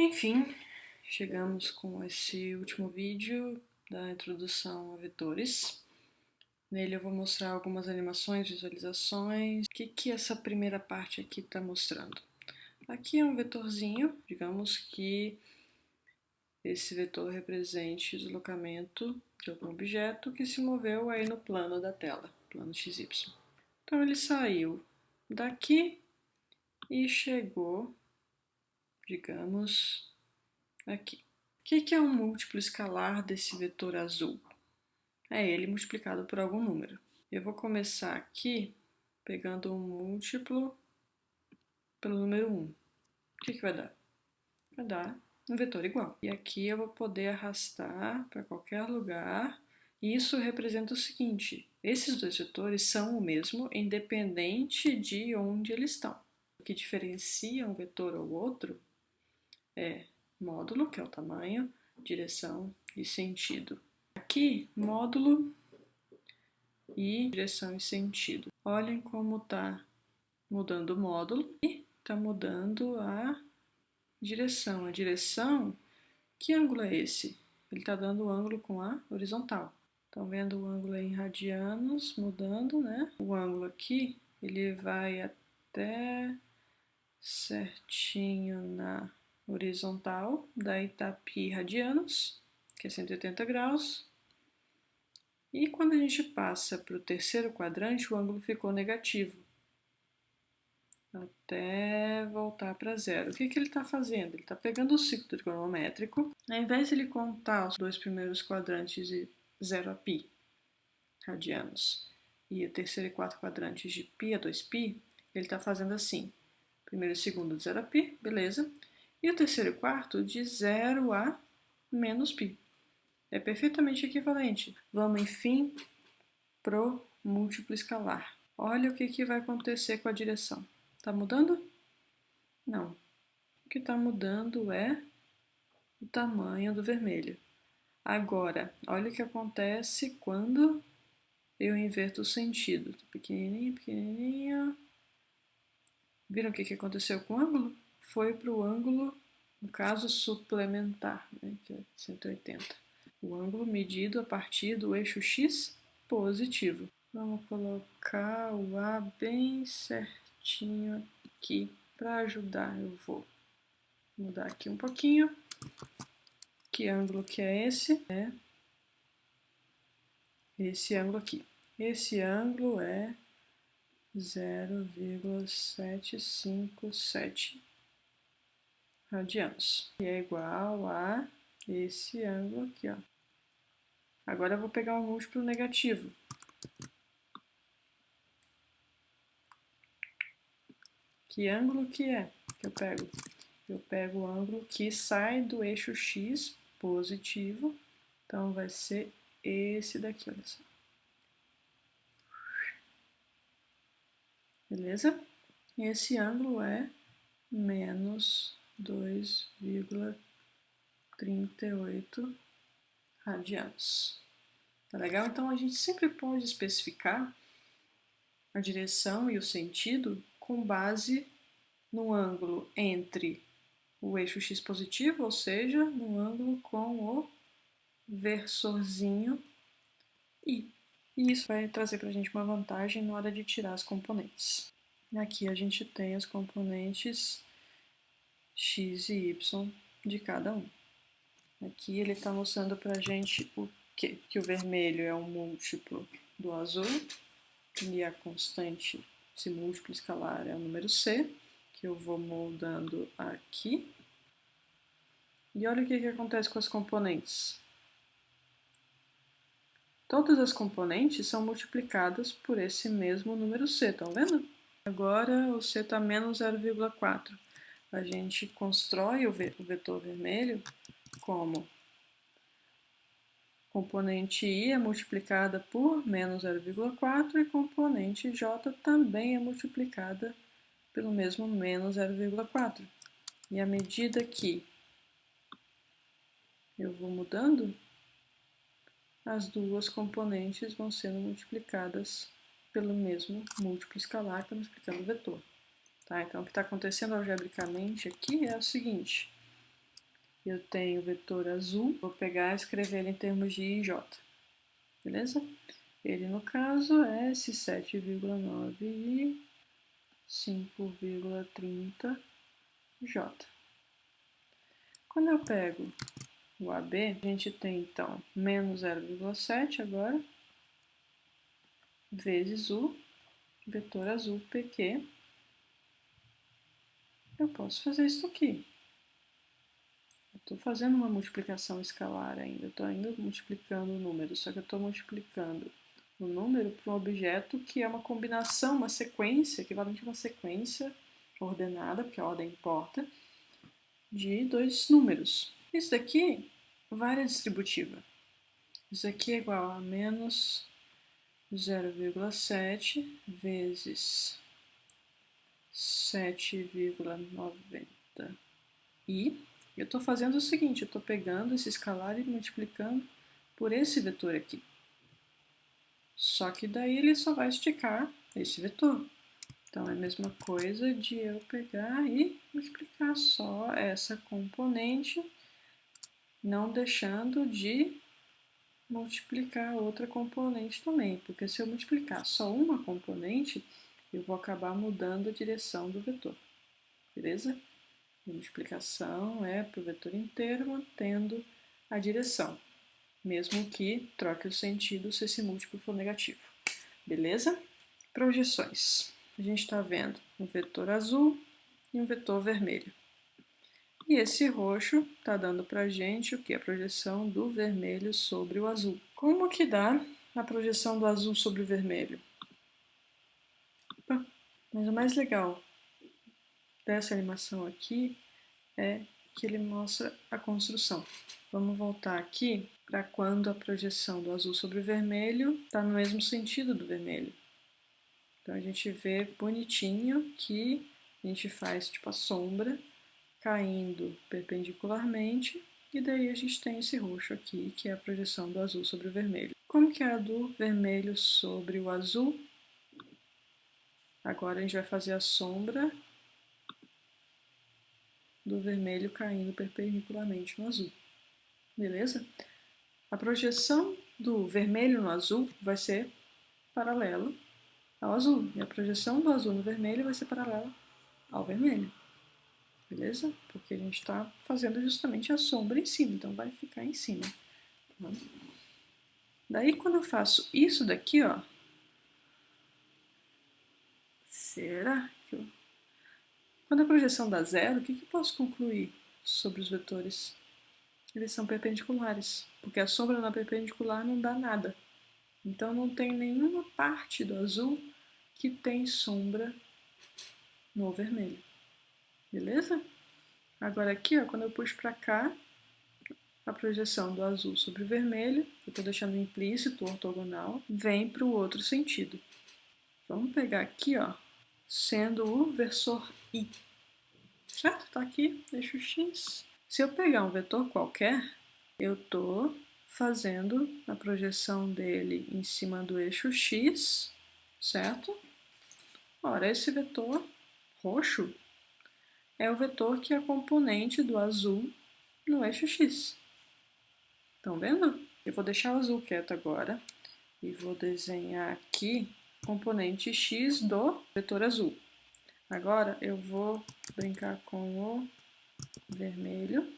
Enfim, chegamos com esse último vídeo da introdução a vetores. Nele eu vou mostrar algumas animações, visualizações. O que essa primeira parte aqui está mostrando? Aqui é um vetorzinho, digamos que esse vetor represente o deslocamento de algum objeto que se moveu aí no plano da tela, plano XY. Então ele saiu daqui e chegou, digamos, aqui. O que é um múltiplo escalar desse vetor azul? É ele multiplicado por algum número. Eu vou começar aqui pegando um múltiplo pelo número 1. O que vai dar? Vai dar um vetor igual. E aqui eu vou poder arrastar para qualquer lugar. E isso representa o seguinte: esses dois vetores são o mesmo, independente de onde eles estão. O que diferencia um vetor ou outro é módulo, que é o tamanho, direção e sentido. Aqui, módulo e direção e sentido. Olhem como está mudando o módulo e está mudando a direção. A direção, que ângulo é esse? Ele está dando o ângulo com a horizontal. Estão vendo o ângulo em radianos mudando, né? O ângulo aqui, ele vai até certinho na horizontal, daí tá π radianos, que é 180 graus. E quando a gente passa para o terceiro quadrante, o ângulo ficou negativo, até voltar para zero. O que ele está fazendo? Ele está pegando o ciclo trigonométrico, ao invés de ele contar os dois primeiros quadrantes de 0 a π radianos e o terceiro e quarto quadrantes de π a 2π, ele está fazendo assim: primeiro e segundo de 0 a π, beleza, e o terceiro e quarto de 0 a menos π. É perfeitamente equivalente. Vamos, enfim, pro múltiplo escalar. Olha o que vai acontecer com a direção. Está mudando? Não. O que está mudando é o tamanho do vermelho. Agora, olha o que acontece quando eu inverto o sentido. Pequenininho, pequenininho. Viram o que aconteceu com o ângulo? Foi para o ângulo, no caso, suplementar, né, que é 180. O ângulo medido a partir do eixo X positivo. Vamos colocar o A bem certinho aqui. Para ajudar, eu vou mudar aqui um pouquinho. Que ângulo que é esse? É esse ângulo aqui. Esse ângulo é 0,757 radianos. E é igual a esse ângulo aqui, ó. Agora eu vou pegar um múltiplo negativo. Que ângulo que é que eu pego? Eu pego o ângulo que sai do eixo X positivo. Então vai ser esse daqui, olha só. Beleza? E esse ângulo é menos 2,38 radianos. Tá legal? Então a gente sempre pode especificar a direção e o sentido com base no ângulo entre o eixo x positivo, ou seja, no ângulo com o versorzinho i. E isso vai trazer para a gente uma vantagem na hora de tirar as componentes. Aqui a gente tem as componentes x e y de cada um. Aqui ele está mostrando para a gente o quê? Que o vermelho é um múltiplo do azul e a constante, esse múltiplo escalar, é o número c, que eu vou moldando aqui. E olha o que acontece com as componentes. Todas as componentes são multiplicadas por esse mesmo número c, estão vendo? Agora o c está menos 0,4. A gente constrói o vetor vermelho como componente i é multiplicada por menos 0,4 e componente j também é multiplicada pelo mesmo menos 0,4. E à medida que eu vou mudando, as duas componentes vão sendo multiplicadas pelo mesmo múltiplo escalar que está multiplicando o vetor. Tá? Então, o que está acontecendo algebricamente aqui é o seguinte: eu tenho o vetor azul, vou pegar e escrever ele em termos de I e J, beleza? Ele, no caso, é esse 7,9i 5,30j. Quando eu pego o AB, a gente tem, então, menos 0,7 agora, vezes o vetor azul PQ. Eu posso fazer isso aqui. Estou fazendo uma multiplicação escalar ainda, estou ainda multiplicando o número, só que eu estou multiplicando o número para um objeto que é uma combinação, uma sequência, equivalente a uma sequência ordenada, porque a ordem importa, de dois números. Isso daqui vale a distributiva. Isso aqui é igual a menos 0,7 vezes 7,90i. Eu estou fazendo o seguinte, eu estou pegando esse escalar e multiplicando por esse vetor aqui. Só que daí ele só vai esticar esse vetor. Então é a mesma coisa de eu pegar e multiplicar só essa componente, não deixando de multiplicar outra componente também, porque se eu multiplicar só uma componente, eu vou acabar mudando a direção do vetor, beleza? A multiplicação é para o vetor inteiro, mantendo a direção, mesmo que troque o sentido se esse múltiplo for negativo, beleza? Projeções. A gente está vendo um vetor azul e um vetor vermelho. E esse roxo está dando para a gente o que? A projeção do vermelho sobre o azul. Como que dá a projeção do azul sobre o vermelho? Mas o mais legal dessa animação aqui é que ele mostra a construção. Vamos voltar aqui para quando a projeção do azul sobre o vermelho está no mesmo sentido do vermelho. Então a gente vê bonitinho que a gente faz tipo a sombra caindo perpendicularmente, e daí a gente tem esse roxo aqui, que é a projeção do azul sobre o vermelho. Como que é a do vermelho sobre o azul? Agora a gente vai fazer a sombra do vermelho caindo perpendicularmente no azul. Beleza? A projeção do vermelho no azul vai ser paralela ao azul, e a projeção do azul no vermelho vai ser paralela ao vermelho. Beleza? Porque a gente está fazendo justamente a sombra em cima, então vai ficar em cima. Tá? Daí, quando eu faço isso daqui, ó, será que eu... Quando a projeção dá zero, o que eu posso concluir sobre os vetores? Eles são perpendiculares, porque a sombra na perpendicular não dá nada. Então, não tem nenhuma parte do azul que tem sombra no vermelho. Beleza? Agora aqui, ó, quando eu puxo para cá, a projeção do azul sobre o vermelho, eu estou deixando implícito, ortogonal, vem para o outro sentido. Vamos pegar aqui, ó, sendo o versor I. Certo? Está aqui, eixo X. Se eu pegar um vetor qualquer, eu estou fazendo a projeção dele em cima do eixo X, certo? Ora, esse vetor roxo é o vetor que é componente do azul no eixo X. Estão vendo? Eu vou deixar o azul quieto agora e vou desenhar aqui o componente X do vetor azul. Agora eu vou brincar com o vermelho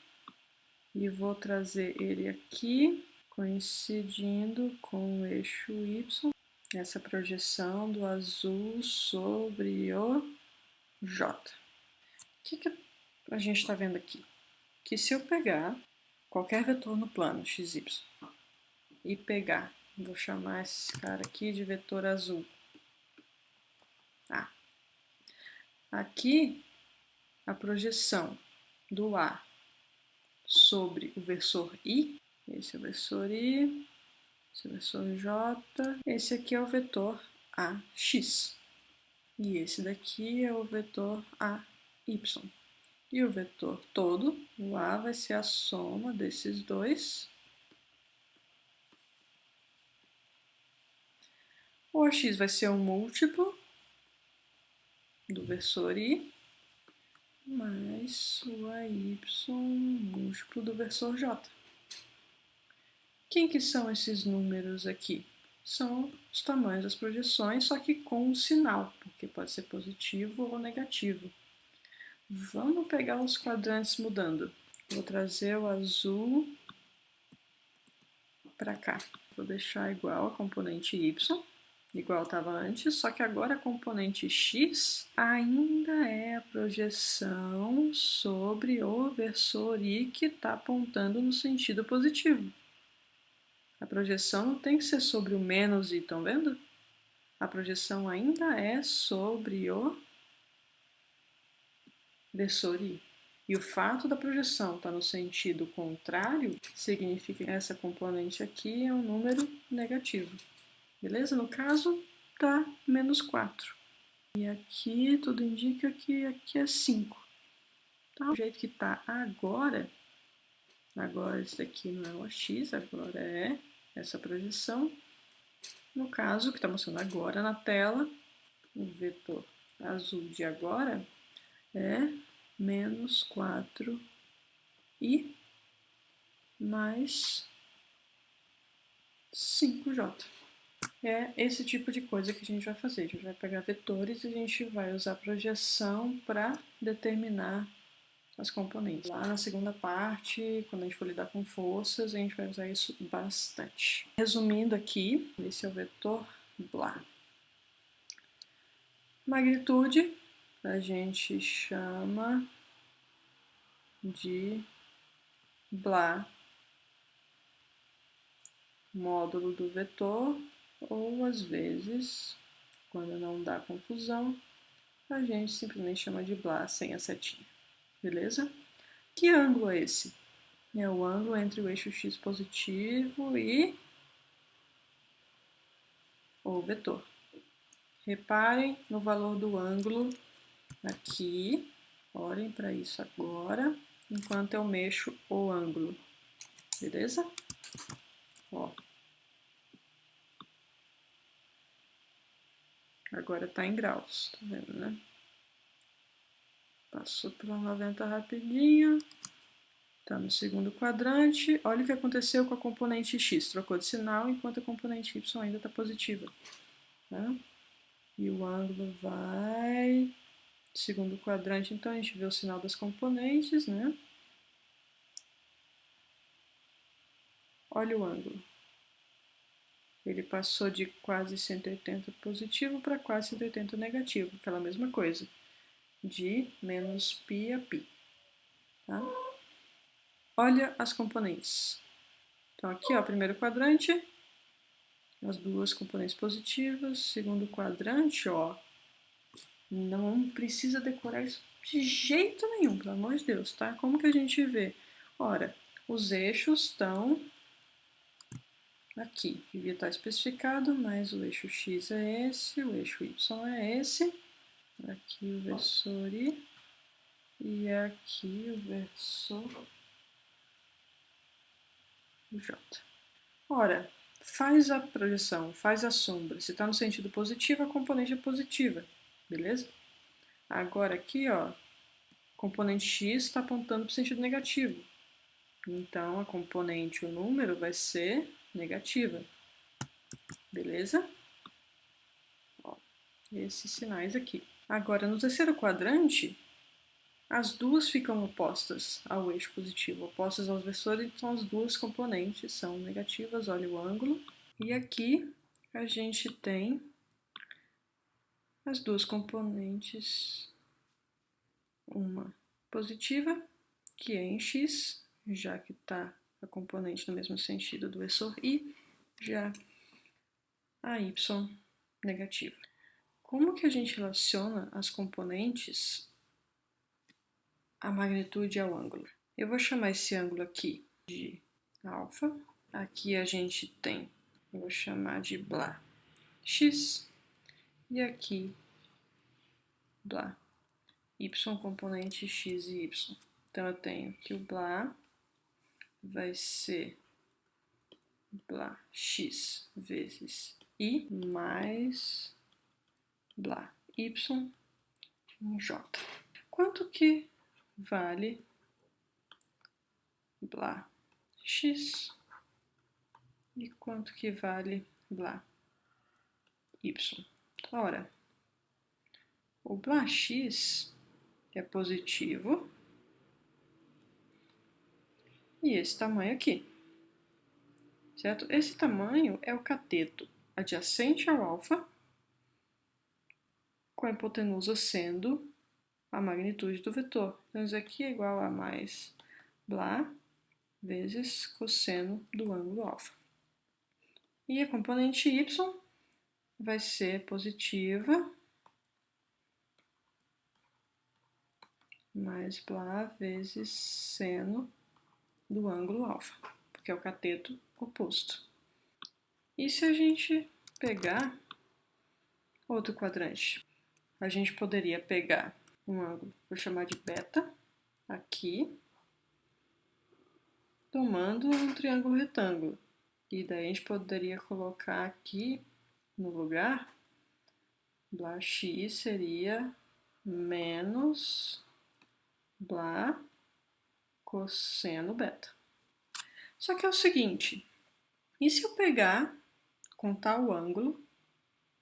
e vou trazer ele aqui, coincidindo com o eixo Y, essa projeção do azul sobre o J. O que a gente está vendo aqui? Que se eu pegar qualquer vetor no plano XY e pegar, vou chamar esse cara aqui de vetor azul. Aqui, a projeção do A sobre o versor I, esse é o versor I, esse é o versor J, esse aqui é o vetor AX. E esse daqui é o vetor AY. E o vetor todo, o A, vai ser a soma desses dois. O AX vai ser o múltiplo do versor I, mais o AY múltiplo do versor j. Quem que são esses números aqui? São os tamanhos das projeções, só que com um sinal, porque pode ser positivo ou negativo. Vamos pegar os quadrantes mudando. Vou trazer o azul para cá. Vou deixar igual a componente y, igual estava antes, só que agora a componente x ainda é a projeção sobre o versor y que está apontando no sentido positivo. A projeção não tem que ser sobre o menos i, estão vendo? A projeção ainda é sobre o versor i. E o fato da projeção estar no sentido contrário significa que essa componente aqui é um número negativo. Beleza? No caso, tá menos 4. E aqui tudo indica que aqui é 5. Tá? O jeito que tá agora esse daqui não é o x, agora é essa projeção. No caso, que está mostrando agora na tela, o vetor azul de agora é menos 4i mais 5j. É esse tipo de coisa que a gente vai fazer. A gente vai pegar vetores e a gente vai usar projeção para determinar as componentes. Lá na segunda parte, quando a gente for lidar com forças, a gente vai usar isso bastante. Resumindo aqui, esse é o vetor blá. Magnitude a gente chama de blá módulo do vetor, ou às vezes, quando não dá confusão, a gente simplesmente chama de blá sem a setinha. Beleza? Que ângulo é esse? É o ângulo entre o eixo x positivo e o vetor. Reparem no valor do ângulo aqui. Olhem para isso agora, enquanto eu mexo o ângulo. Beleza? Ó. Agora está em graus, tá vendo, né? Passou pela 90 rapidinho. Está no segundo quadrante. Olha o que aconteceu com a componente x. Trocou de sinal, enquanto a componente y ainda está positiva. Tá? E o ângulo vai... Segundo quadrante, então, a gente vê o sinal das componentes, né? Olha o ângulo. Ele passou de quase 180 positivo para quase 180 negativo, aquela mesma coisa, de menos π a π. Tá? Olha as componentes. Então, aqui, ó, primeiro quadrante, as duas componentes positivas. Segundo quadrante, ó, não precisa decorar isso de jeito nenhum, pelo amor de Deus, tá? Como que a gente vê? Ora, os eixos estão aqui, devia estar especificado, mas o eixo x é esse, o eixo y é esse. Aqui o versor i e aqui o versor j. Ora, faz a projeção, faz a sombra. Se está no sentido positivo, a componente é positiva, beleza? Agora aqui, ó, componente x está apontando para o sentido negativo. Então, a componente, o número, vai ser negativa. Beleza? Ó, esses sinais aqui. Agora, no terceiro quadrante, as duas ficam opostas ao eixo positivo, opostas aos versores, então as duas componentes são negativas, olha o ângulo. E aqui a gente tem as duas componentes, uma positiva, que é em x, já que está a componente no mesmo sentido do versor i, já a y negativa. Como que a gente relaciona as componentes à magnitude e ao ângulo? Eu vou chamar esse ângulo aqui de alfa. Aqui a gente tem, eu vou chamar de blá x. E aqui, blá y, componente x e y. Então, eu tenho que o blá vai ser blá x vezes i mais blá y em j. Quanto que vale blá x e quanto que vale blá y. Ora, o blá x é positivo e esse tamanho aqui, certo? Esse tamanho é o cateto adjacente ao alfa, com a hipotenusa sendo a magnitude do vetor. Então, isso aqui é igual a mais blá vezes cosseno do ângulo alfa. E a componente y vai ser positiva mais blá vezes seno do ângulo alfa, porque é o cateto oposto. E se a gente pegar outro quadrante? A gente poderia pegar um ângulo, vou chamar de beta, aqui, tomando um triângulo retângulo. E daí a gente poderia colocar aqui no lugar, blá x seria menos blá cosseno beta. Só que é o seguinte, e se eu pegar, contar o ângulo,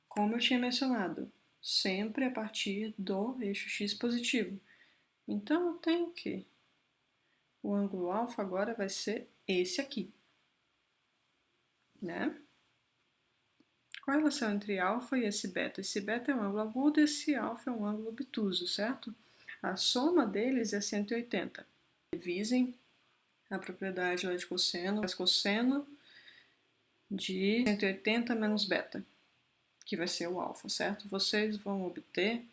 como eu tinha mencionado, sempre a partir do eixo x positivo. Então, eu tenho que o ângulo alfa agora vai ser esse aqui, né? Qual a relação entre alfa e esse beta? Esse beta é um ângulo agudo e esse alfa é um ângulo obtuso, certo? A soma deles é 180. Revisem a propriedade lá de cosseno, faz cosseno de 180 menos beta, que vai ser o alfa, certo? Vocês vão obter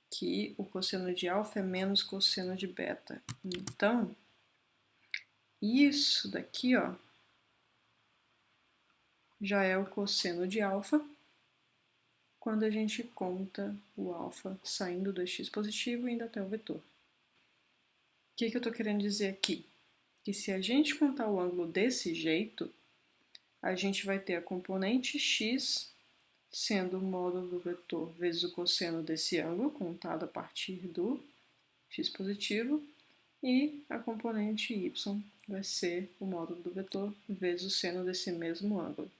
que o cosseno de alfa é menos cosseno de beta. Então, isso daqui, ó, já é o cosseno de alfa quando a gente conta o alfa saindo do x positivo e indo até o vetor. O que eu estou querendo dizer aqui? Que se a gente contar o ângulo desse jeito, a gente vai ter a componente x sendo o módulo do vetor vezes o cosseno desse ângulo, contado a partir do x positivo, e a componente y vai ser o módulo do vetor vezes o seno desse mesmo ângulo.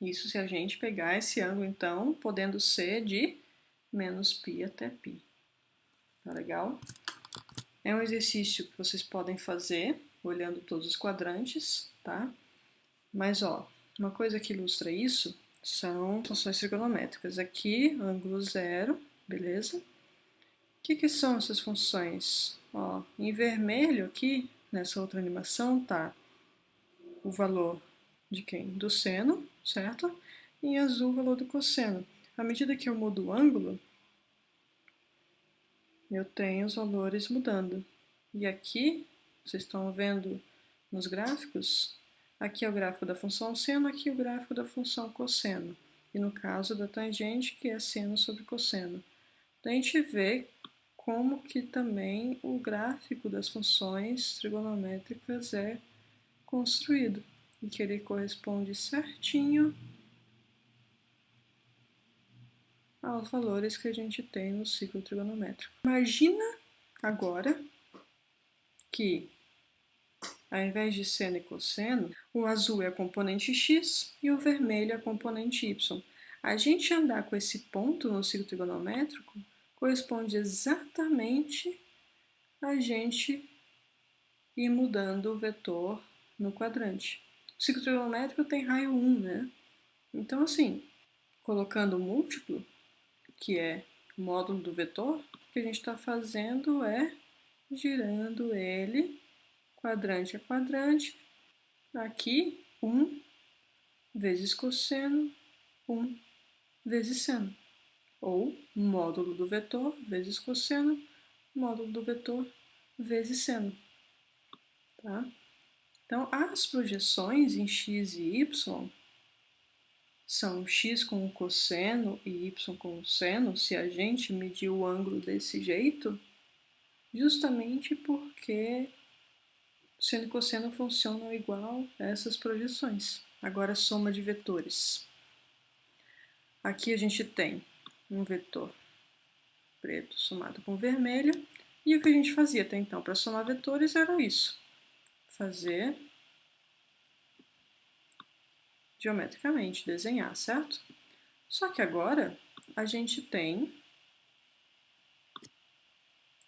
Isso se a gente pegar esse ângulo, então, podendo ser de menos π até π. Tá legal? É um exercício que vocês podem fazer olhando todos os quadrantes, tá? Mas, ó, uma coisa que ilustra isso são funções trigonométricas. Aqui, ângulo zero, beleza? O que são essas funções? Ó, em vermelho aqui, nessa outra animação, tá o valor de quem? Do seno, certo? E em azul, o valor do cosseno. À medida que eu mudo o ângulo, eu tenho os valores mudando. E aqui, vocês estão vendo nos gráficos, aqui é o gráfico da função seno, aqui é o gráfico da função cosseno. E no caso da tangente, que é seno sobre cosseno. Então, a gente vê como que também o gráfico das funções trigonométricas é construído. E que ele corresponde certinho aos valores que a gente tem no ciclo trigonométrico. Imagina agora que, ao invés de seno e cosseno, o azul é a componente x e o vermelho é a componente y. A gente andar com esse ponto no ciclo trigonométrico corresponde exatamente a gente ir mudando o vetor no quadrante. O ciclo trigonométrico tem raio 1, né? Então, assim, colocando o múltiplo, que é o módulo do vetor, o que a gente está fazendo é girando ele quadrante a quadrante. Aqui, 1 vezes cosseno, 1 vezes seno. Ou módulo do vetor vezes cosseno, módulo do vetor vezes seno. Tá? Então, as projeções em x e y são x com o cosseno e y com o seno, se a gente medir o ângulo desse jeito, justamente porque seno e cosseno funcionam igual a essas projeções. Agora, soma de vetores. Aqui a gente tem um vetor preto somado com vermelho, e o que a gente fazia até então para somar vetores era isso. fazer geometricamente, desenhar, certo? Só que agora a gente tem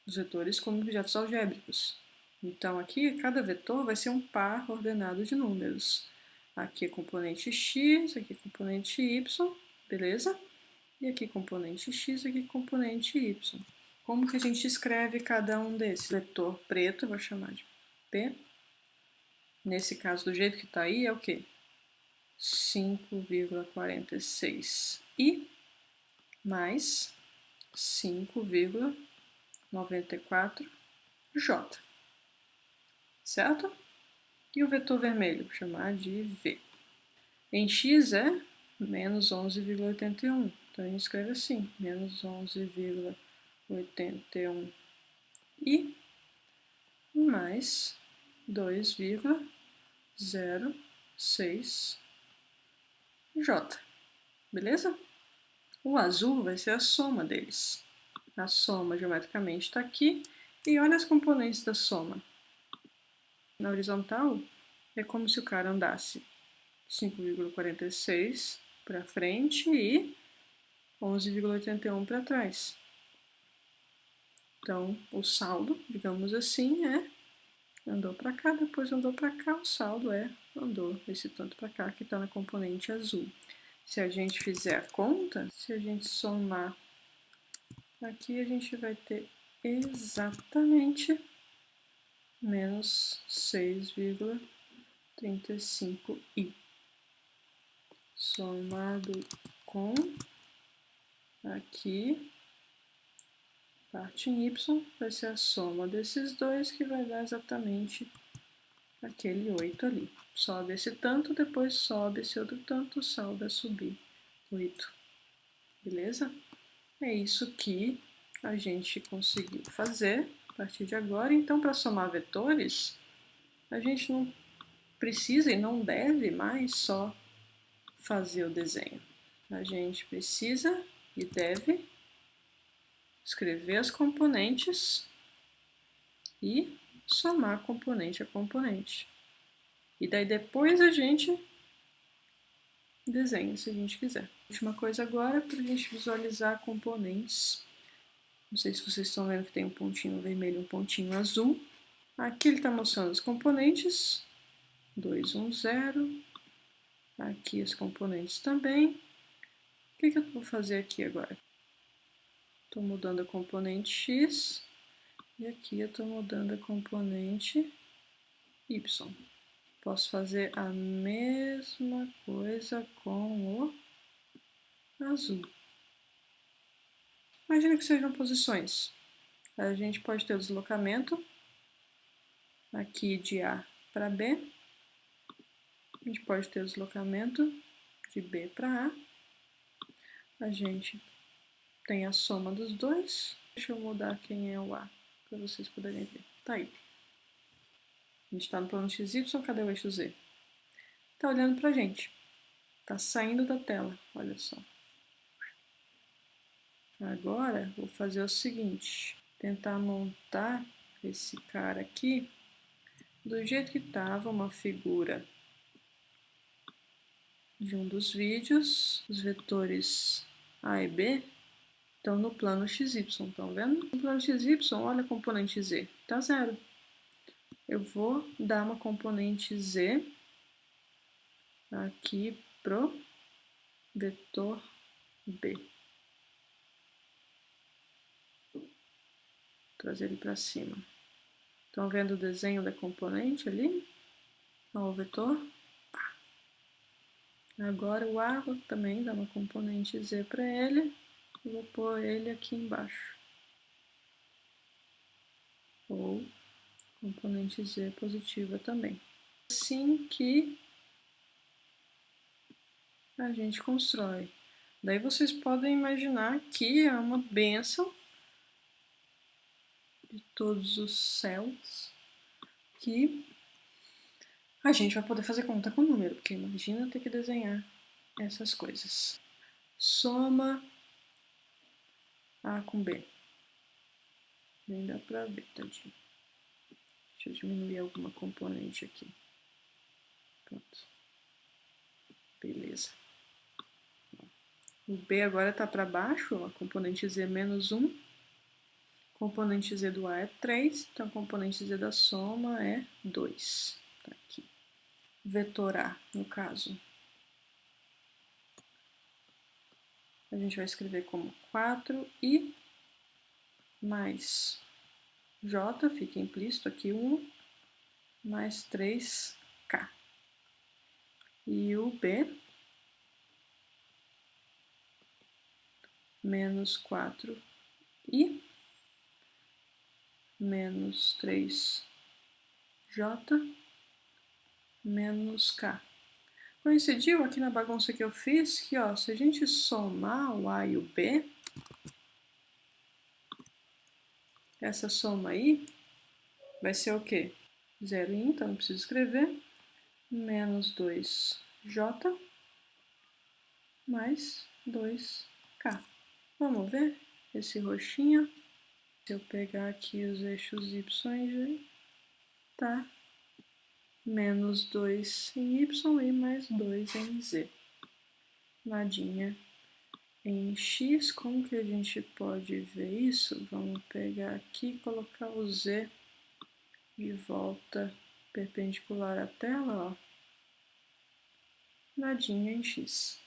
os vetores como objetos algébricos. Então aqui cada vetor vai ser um par ordenado de números. Aqui é componente x, aqui é componente y, beleza? E aqui componente x, aqui componente y. Como que a gente escreve cada um desses? Vetor preto, eu vou chamar de P. Nesse caso, do jeito que está aí, é o quê? 5,46i mais 5,94j, certo? E o vetor vermelho, vou chamar de V. Em x é menos 11,81. Então, a gente escreve assim, menos 11,81i mais 2,06j. Beleza? O azul vai ser a soma deles. A soma geometricamente está aqui. E olha as componentes da soma. Na horizontal, é como se o cara andasse 5,46 para frente e 11,81 para trás. Então, o saldo, digamos assim, andou para cá, depois andou para cá, o saldo andou esse tanto para cá, que está na componente azul. Se a gente fizer a conta, se a gente somar aqui, a gente vai ter exatamente menos 6,35i. Somado com aqui, parte em y, vai ser a soma desses dois, que vai dar exatamente aquele 8 ali. Sobe esse tanto, depois sobe esse outro tanto, o saldo é subir 8. Beleza? É isso que a gente conseguiu fazer a partir de agora. Então, para somar vetores, a gente não precisa e não deve mais só fazer o desenho. A gente precisa e deve escrever as componentes e somar componente a componente. E daí depois a gente desenha, se a gente quiser. Última coisa agora, para a gente visualizar componentes. Não sei se vocês estão vendo que tem um pontinho vermelho e um pontinho azul. Aqui ele está mostrando os componentes, 2, 1, 0. Aqui os componentes também. O que eu vou fazer aqui agora? Estou mudando a componente x e aqui eu estou mudando a componente y. Posso fazer a mesma coisa com o azul. Imagina que sejam posições. A gente pode ter o deslocamento aqui de A para B. A gente pode ter o deslocamento de B para A. A gente tem a soma dos dois. Deixa eu mudar quem é o A, para vocês poderem ver. Tá aí. A gente está no plano XY, cadê o eixo Z? Tá olhando pra gente. Tá saindo da tela, olha só. Agora, vou fazer o seguinte. Tentar montar esse cara aqui do jeito que estava uma figura de um dos vídeos. Os vetores A e B estão no plano XY, estão vendo? No plano XY, olha a componente Z, tá zero. Eu vou dar uma componente Z aqui pro vetor B. Trazer ele para cima. Estão vendo o desenho da componente ali? Olha o vetor. Agora o A vou também dar uma componente Z para ele. E vou pôr ele aqui embaixo. Ou componente Z positiva também. Assim que a gente constrói. Daí vocês podem imaginar que é uma bênção de todos os céus que a gente vai poder fazer conta com o número, porque imagina ter que desenhar essas coisas. Soma A com B. Nem dá pra ver, tadinho. Deixa Deixa eu diminuir alguma componente aqui. Pronto. Beleza. O B agora está para baixo, a componente Z menos 1. Componente Z do A é 3, então a componente Z da soma é 2. Tá aqui. Vetor A, no caso. A gente vai escrever como 4i mais j, fica implícito aqui 1, mais 3k. E o B, menos 4i, menos 3j, menos k. Coincidiu aqui na bagunça que eu fiz que, ó, se a gente somar o A e o B, essa soma aí vai ser o quê? 0, então não preciso escrever, menos 2j mais 2k. Vamos ver esse roxinho? Se eu pegar aqui os eixos y e z, tá menos 2 em y e mais 2 em z. Nadinha em x, como que a gente pode ver isso? Vamos pegar aqui e colocar o z de volta perpendicular à tela, ó. Nadinha em x.